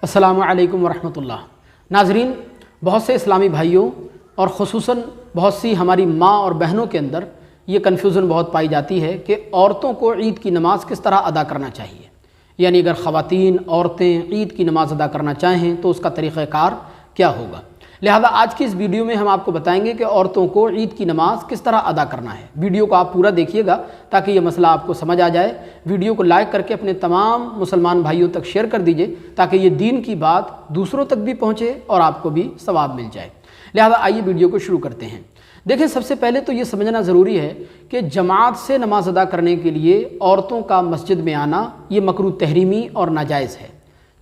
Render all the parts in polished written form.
अस्सलामु अलैकुम वरहमतुल्लाह। नाज़रीन, बहुत से इस्लामी भाइयों और ख़ुसूसन बहुत सी हमारी माँ और बहनों के अंदर ये कन्फ्यूज़न बहुत पाई जाती है कि औरतों को ईद की नमाज़ किस तरह अदा करना चाहिए। यानी अगर ख़वातीन औरतें ईद की नमाज़ अदा करना चाहें तो उसका तरीक़ाकार क्या होगा। लिहाजा आज की इस वीडियो में हम आपको बताएंगे कि औरतों को ईद की नमाज़ किस तरह अदा करना है। वीडियो को आप पूरा देखिएगा ताकि ये मसला आपको समझ आ जाए। वीडियो को लाइक करके अपने तमाम मुसलमान भाइयों तक शेयर कर दीजिए ताकि ये दीन की बात दूसरों तक भी पहुँचे और आपको भी सवाब मिल जाए। लिहाजा आइए वीडियो को शुरू करते हैं। देखिए, सबसे पहले तो ये समझना ज़रूरी है कि जमात से नमाज अदा करने के लिए औरतों का मस्जिद में आना ये मकरूह तहरीमी और नाजायज़ है,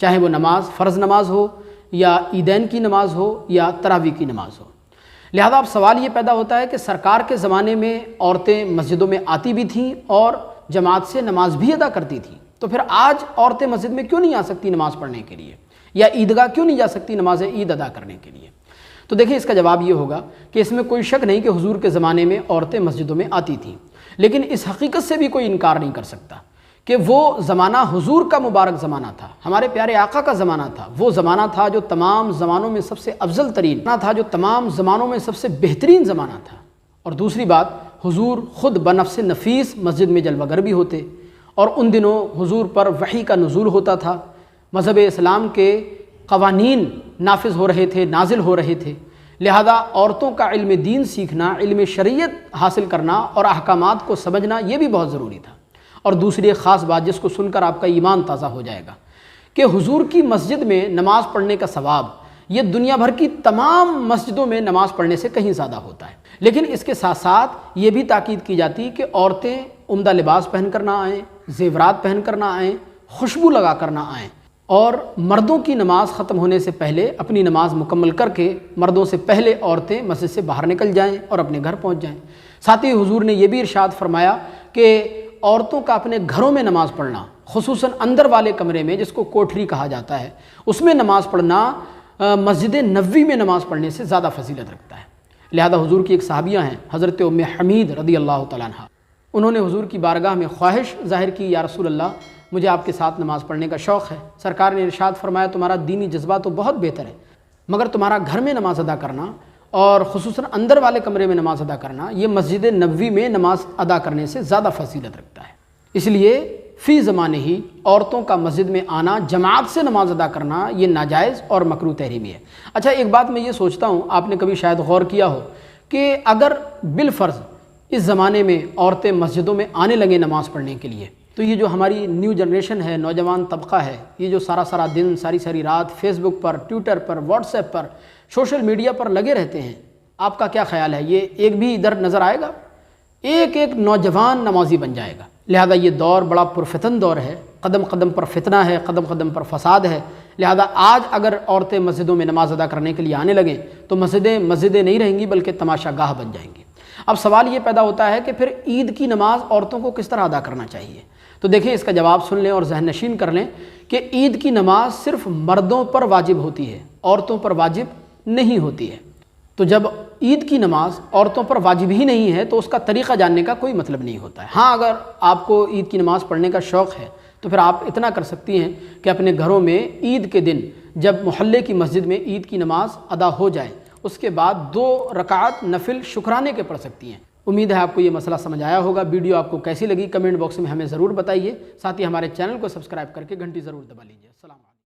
चाहे वो नमाज फ़र्ज़ नमाज हो या ईदैन की नमाज हो या तरावी की नमाज हो। लिहाजा अब सवाल ये पैदा होता है कि सरकार के ज़माने में औरतें मस्जिदों में आती भी थीं और जमात से नमाज भी अदा करती थीं, तो फिर आज औरतें मस्जिद में क्यों नहीं आ सकती नमाज़ पढ़ने के लिए, या ईदगाह क्यों नहीं जा सकती नमाज ईद अदा करने के लिए। तो देखिए, इसका जवाब ये होगा कि इसमें कोई शक नहीं कि हुजूर के ज़माने में औरतें मस्जिदों में आती थीं, लेकिन इस हकीकत से भी कोई इनकार नहीं कर सकता कि वो ज़माना हुजूर का मुबारक ज़माना था, हमारे प्यारे आका का ज़माना था। वो ज़माना था जो तमाम ज़मानों में सबसे अफजल तरीन था, जो तमाम ज़मानों में सबसे बेहतरीन ज़माना था। और दूसरी बात, हुजूर ख़ुद बनफ्स नफीस मस्जिद में जलवागर भी होते और उन दिनों हुजूर पर वही का नुज़ूल होता था। मज़हब इस्लाम के क़वानीन नाफिज हो रहे थे, नाजिल हो रहे थे। लिहाजा औरतों का इल्म दीन सीखना, इल्म शरीयत हासिल करना और अहकामात को समझना ये भी बहुत ज़रूरी था। और दूसरी एक ख़ास बात जिसको सुनकर आपका ईमान ताज़ा हो जाएगा कि हुजूर की मस्जिद में नमाज़ पढ़ने का सवाब ये दुनिया भर की तमाम मस्जिदों में नमाज़ पढ़ने से कहीं ज़्यादा होता है। लेकिन इसके साथ साथ ये भी ताकीद की जाती है कि औरतें उम्दा लिबास पहन कर ना आएँ, ज़ेवरात पहन कर ना आएँ, खुशबू लगा कर ना आएँ, और मर्दों की नमाज़ ख़त्म होने से पहले अपनी नमाज़ मुकम्मल करके मर्दों से पहले औरतें मस्जिद से बाहर निकल जाएँ और अपने घर पहुँच जाएँ। साथ ही हुजूर ने यह भी इरशाद फरमाया कि औरतों का अपने घरों में नमाज़ पढ़ना, खुसूसन अंदर वाले कमरे में जिसको कोठरी कहा जाता है, उसमें नमाज़ पढ़ना मस्जिद नबवी में नमाज़ पढ़ने से ज़्यादा फजीलत रखता है। लिहाजा हुजूर की एक सहाबिया हैं हज़रत उम्मे हमीद रदी अल्लाह तआला अन्हा, उन्होंने हुजूर की बारगाह में ख्वाहिश ज़ाहिर की, या रसूल अल्लाह, मुझे आपके साथ नमाज़ पढ़ने का शौक़ है। सरकार ने इरशाद फरमाया, तुम्हारा दीनी जज्बा तो बहुत बेहतर है, मगर तुम्हारा घर में नमाज़ अदा करना और ख़ुसूसन अंदर वाले कमरे में नमाज़ अदा करना ये मस्जिद नबवी में नमाज़ अदा करने से ज़्यादा फजीलत रखता है। इसलिए फ़ी ज़माने ही औरतों का मस्जिद में आना, जमात से नमाज़ अदा करना ये नाजायज़ और मकरूह तहरीमी है। अच्छा, एक बात मैं ये सोचता हूँ, आपने कभी शायद गौर किया हो कि अगर बिलफ़र्ज़ इस ज़माने में औरतें मस्जिदों में आने लगें नमाज़ पढ़ने के लिए, तो ये जो हमारी न्यू जनरेशन है, नौजवान तबका है, ये जो सारा दिन सारी सारी रात फेसबुक पर, ट्विटर पर, व्हाट्सएप पर, सोशल मीडिया पर लगे रहते हैं, आपका क्या ख्याल है, ये एक भी इधर नज़र आएगा? एक एक नौजवान नमाजी बन जाएगा। लिहाजा ये दौर बड़ा पुरफितन दौर है, कदम कदम पर फितना है, कदम कदम पर फसाद है। लिहाजा आज अगर औरतें मस्जिदों में नमाज अदा करने के लिए आने लगें तो मस्जिदें नहीं रहेंगी बल्कि तमाशा गाह बन जाएंगी। अब सवाल ये पैदा होता है कि फिर ईद की नमाज औरतों को किस तरह अदा करना चाहिए। तो देखिए, इसका जवाब सुन लें और जहन नशीन कर लें कि ईद की नमाज सिर्फ मर्दों पर वाजिब होती है, औरतों पर वाजिब नहीं होती है। तो जब ईद की नमाज औरतों पर वाजिब ही नहीं है तो उसका तरीक़ा जानने का कोई मतलब नहीं होता है। हाँ, अगर आपको ईद की नमाज़ पढ़ने का शौक़ है तो फिर आप इतना कर सकती हैं कि अपने घरों में ईद के दिन जब मोहल्ले की मस्जिद में ईद की नमाज अदा हो जाए, उसके बाद 2 रकात नफिल शुक्राने के पढ़ सकती हैं। उम्मीद है आपको ये मसला समझ आया होगा। वीडियो आपको कैसी लगी कमेंट बॉक्स में हमें ज़रूर बताइए। साथ ही हमारे चैनल को सब्सक्राइब करके घंटी ज़रूर दबा लीजिए। सलाम।